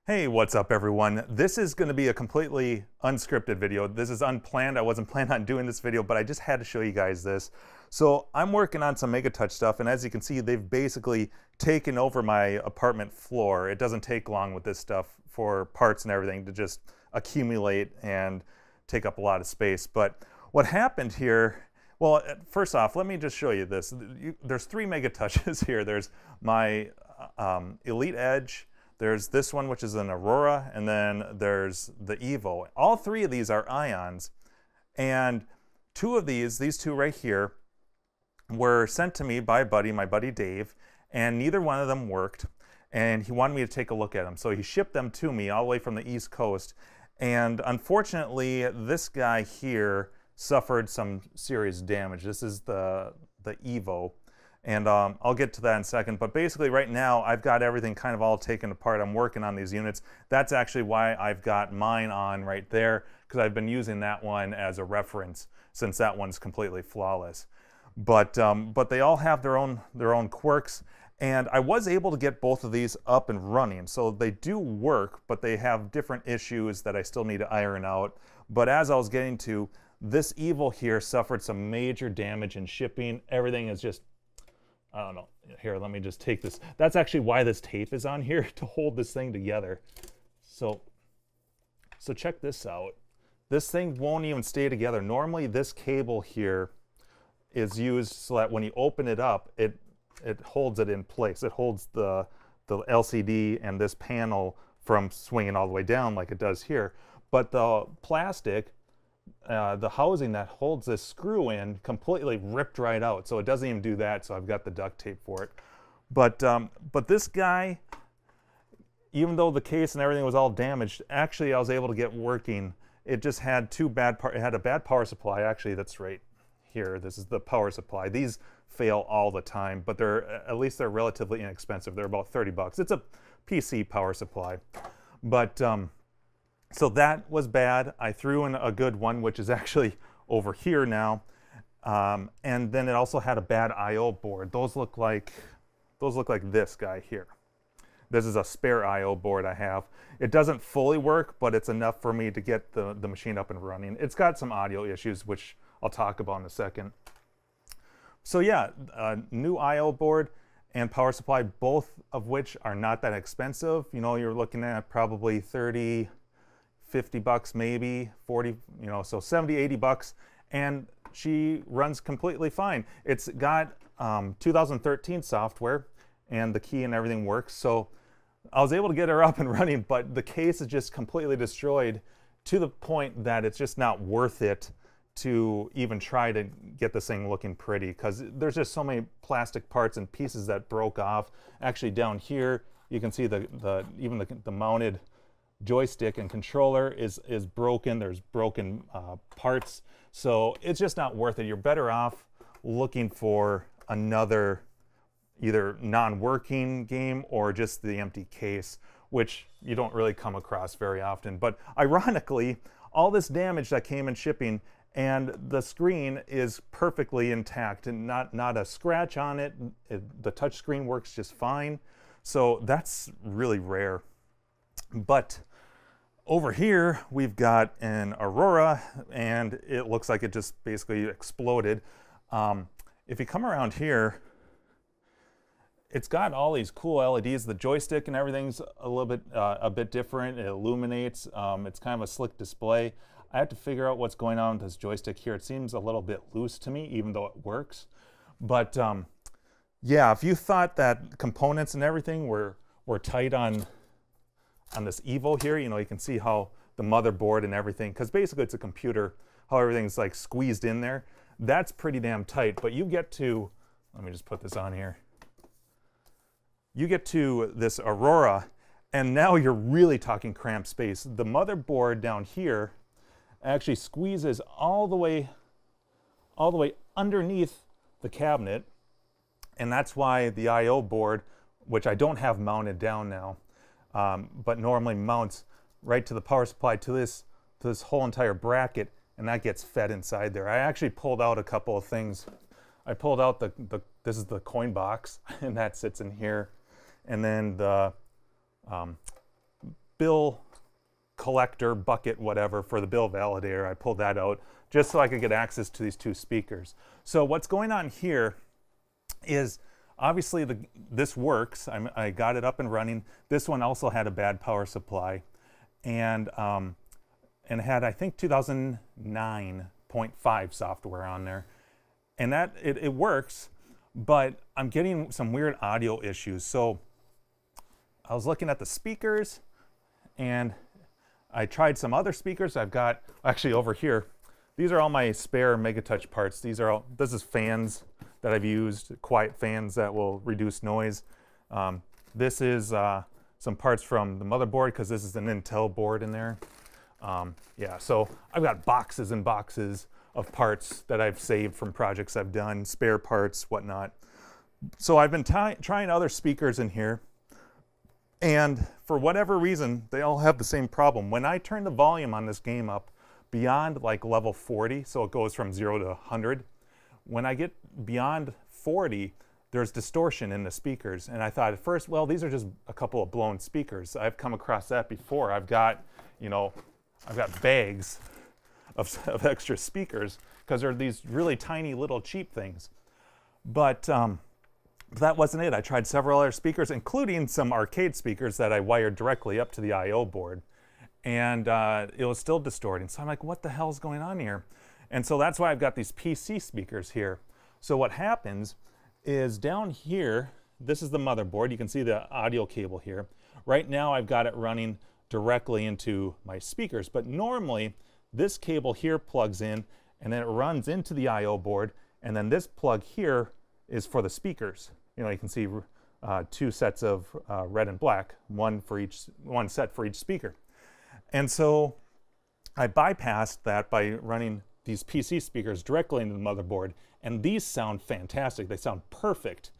Hey, what's up everyone? This is going to be a completely unscripted video. This is unplanned. I wasn't planning on doing this video, but I just had to show you guys this. So I'm working on some Megatouch stuff, and as you can see, they've basically taken over my apartment floor. It doesn't take long with this stuff for parts and everything to just accumulate and take up a lot of space. But what happened here, well, first off, let me just show you this. There's three Megatouches here. There's my Elite Edge, there's this one, which is an Aurora, and then there's the Evo. All three of these are ions, and two of these two right here, were sent to me by my buddy Dave, and neither one of them worked, and he wanted me to take a look at them. So he shipped them to me all the way from the East Coast, and unfortunately, this guy here suffered some serious damage. This is the Evo. And I'll get to that in a second, but basically right now I've got everything kind of all taken apart. I'm working on these units. That's actually why I've got mine on right there, because I've been using that one as a reference since that one's completely flawless. But they all have their own quirks, and I was able to get both of these up and running. So they do work, but they have different issues that I still need to iron out. But as I was getting to, this Evo here suffered some major damage in shipping. Everything is just, I don't know. Here, let me just take this. That's actually why this tape is on here, to hold this thing together. So check this out. This thing won't even stay together. Normally this cable here is used so that when you open it up, it holds it in place. It holds the LCD and this panel from swinging all the way down like it does here. But the plastic, the housing that holds this screw in, completely ripped right out, so it doesn't even do that. So I've got the duct tape for it. But this guy, even though the case and everything was all damaged, actually I was able to get working. It just had it had a bad power supply. Actually, that's right here. This is the power supply. These fail all the time, but at least they're relatively inexpensive. They're about 30 bucks. It's a PC power supply, but so that was bad. I threw in a good one, which is actually over here now. And then it also had a bad I/O board. Those look like this guy here. This is a spare I/O board I have. It doesn't fully work, but it's enough for me to get the machine up and running. It's got some audio issues, which I'll talk about in a second. So yeah, new I/O board and power supply, both of which are not that expensive. You know, you're looking at probably 30, 50 bucks, maybe 40, you know, so 70, 80 bucks, and she runs completely fine. It's got 2013 software, and the key and everything works. So I was able to get her up and running, but the case is just completely destroyed to the point that it's just not worth it to even try to get this thing looking pretty, because there's just so many plastic parts and pieces that broke off. Actually, down here you can see even the mounted joystick and controller is broken. There's broken parts, so it's just not worth it. You're better off looking for another either non-working game or just the empty case, which you don't really come across very often. But ironically, all this damage that came in shipping, and the screen is perfectly intact and not a scratch on it. The touch screen works just fine, so that's really rare. But over here, we've got an Aurora, and it looks like it just basically exploded. If you come around here, it's got all these cool LEDs. The joystick and everything's a bit different. It illuminates. It's kind of a slick display. I have to figure out what's going on with this joystick here. It seems a little bit loose to me, even though it works. But yeah, if you thought that components and everything were tight on this Evo here, you know, you can see how the motherboard and everything, because basically it's a computer, how everything's like squeezed in there. That's pretty damn tight. But you get to, let me just put this on here. You get to this Aurora, and now you're really talking cramped space. The motherboard down here actually squeezes all the way underneath the cabinet, and that's why the I/O board, which I don't have mounted down now, but normally mounts right to the power supply to this whole entire bracket, and that gets fed inside there. I actually pulled out a couple of things. I pulled out this is the coin box, and that sits in here, and then the bill collector bucket, whatever, for the bill validator. I pulled that out just so I could get access to these two speakers. So what's going on here is obviously this works. I got it up and running. This one also had a bad power supply, and had, I think, 2009.5 software on there, and that it works, but I'm getting some weird audio issues. So I was looking at the speakers, and I tried some other speakers. I've got, actually over here, these are all my spare Megatouch parts. This is fans that I've used, quiet fans that will reduce noise. This is some parts from the motherboard, because this is an Intel board in there. Yeah, so I've got boxes and boxes of parts that I've saved from projects I've done, spare parts, whatnot. So I've been trying other speakers in here, and for whatever reason, they all have the same problem. When I turn the volume on this game up beyond like level 40, so it goes from 0 to 100, when I get beyond 40, there's distortion in the speakers. And I thought at first, well, these are just a couple of blown speakers. I've come across that before. I've got, I've got bags of extra speakers, because they're these really tiny little cheap things. But that wasn't it. I tried several other speakers, including some arcade speakers that I wired directly up to the I/O board, and it was still distorting. So I'm like, what the hell's going on here? And so that's why I've got these PC speakers here. So what happens is down here, this is the motherboard. You can see the audio cable here. Right now I've got it running directly into my speakers, but normally this cable here plugs in, and then it runs into the I/O board, and then this plug here is for the speakers. You can see two sets of red and black, one set for each speaker. And so I bypassed that by running these PC speakers directly into the motherboard, and these sound fantastic. They sound perfect.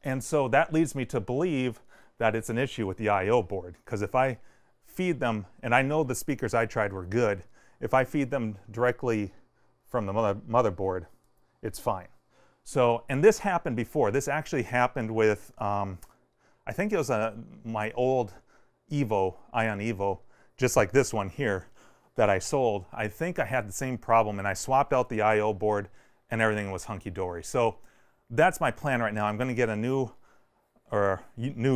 And so that leads me to believe that it's an issue with the I/O board, because if I feed them, and I know the speakers I tried were good, if I feed them directly from the motherboard, it's fine. So, and this happened before. This actually happened with, I think it was my old Evo, Ion Evo, just like this one here that I sold. I think I had the same problem, and I swapped out the I/O board, and everything was hunky-dory. So that's my plan right now. I'm going to get a new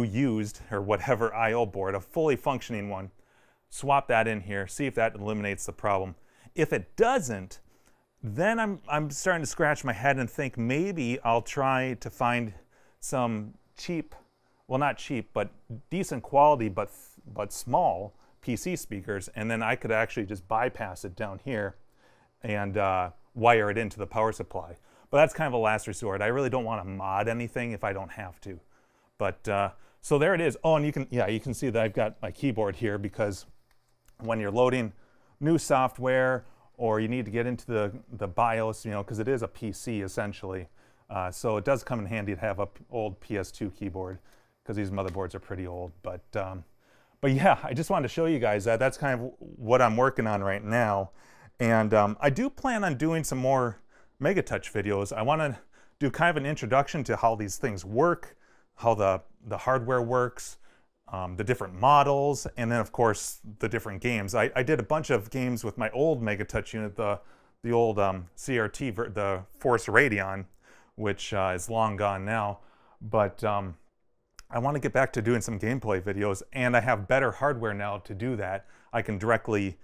used or whatever I/O board, a fully functioning one, swap that in here, see if that eliminates the problem. If it doesn't, then I'm starting to scratch my head and think maybe I'll try to find some cheap, well, not cheap, but decent quality, but small PC speakers, and then I could actually just bypass it down here and wire it into the power supply. But that's kind of a last resort. I really don't want to mod anything if I don't have to. But so there it is. Oh, and you can see that I've got my keyboard here, because when you're loading new software, or you need to get into the BIOS, because it is a PC essentially. So it does come in handy to have an old PS2 keyboard, because these motherboards are pretty old. But yeah, I just wanted to show you guys that. That's kind of what I'm working on right now. And I do plan on doing some more Megatouch videos. I want to do kind of an introduction to how these things work, how the hardware works, the different models, and then of course the different games. I did a bunch of games with my old Megatouch unit, the old CRT, the Force Radeon, which is long gone now. But I want to get back to doing some gameplay videos, and I have better hardware now to do that. I can directly,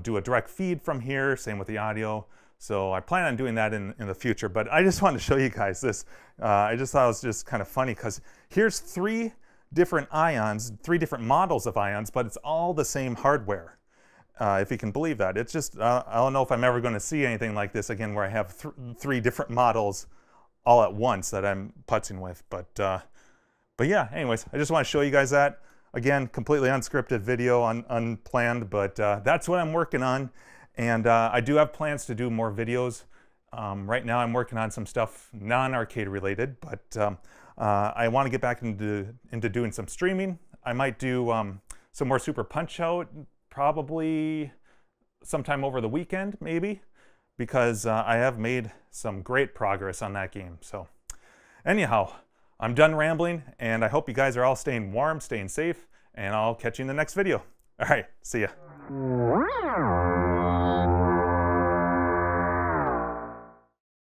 do a direct feed from here. Same with the audio. So I plan on doing that in the future. But I just wanted to show you guys this. I just thought it was just kind of funny, because here's 3 different Ions, 3 different models of Ions, but it's all the same hardware, if you can believe that. It's just, I don't know if I'm ever going to see anything like this again, where I have 3 different models all at once that I'm putzing with. But yeah, anyways, I just want to show you guys that. Again, completely unscripted video, unplanned, but that's what I'm working on. And I do have plans to do more videos. Right now I'm working on some stuff non-arcade related, but I want to get back into doing some streaming. I might do some more Super Punch-Out, probably sometime over the weekend, maybe, because I have made some great progress on that game. So anyhow, I'm done rambling, and I hope you guys are all staying warm, staying safe, and I'll catch you in the next video. All right, see ya.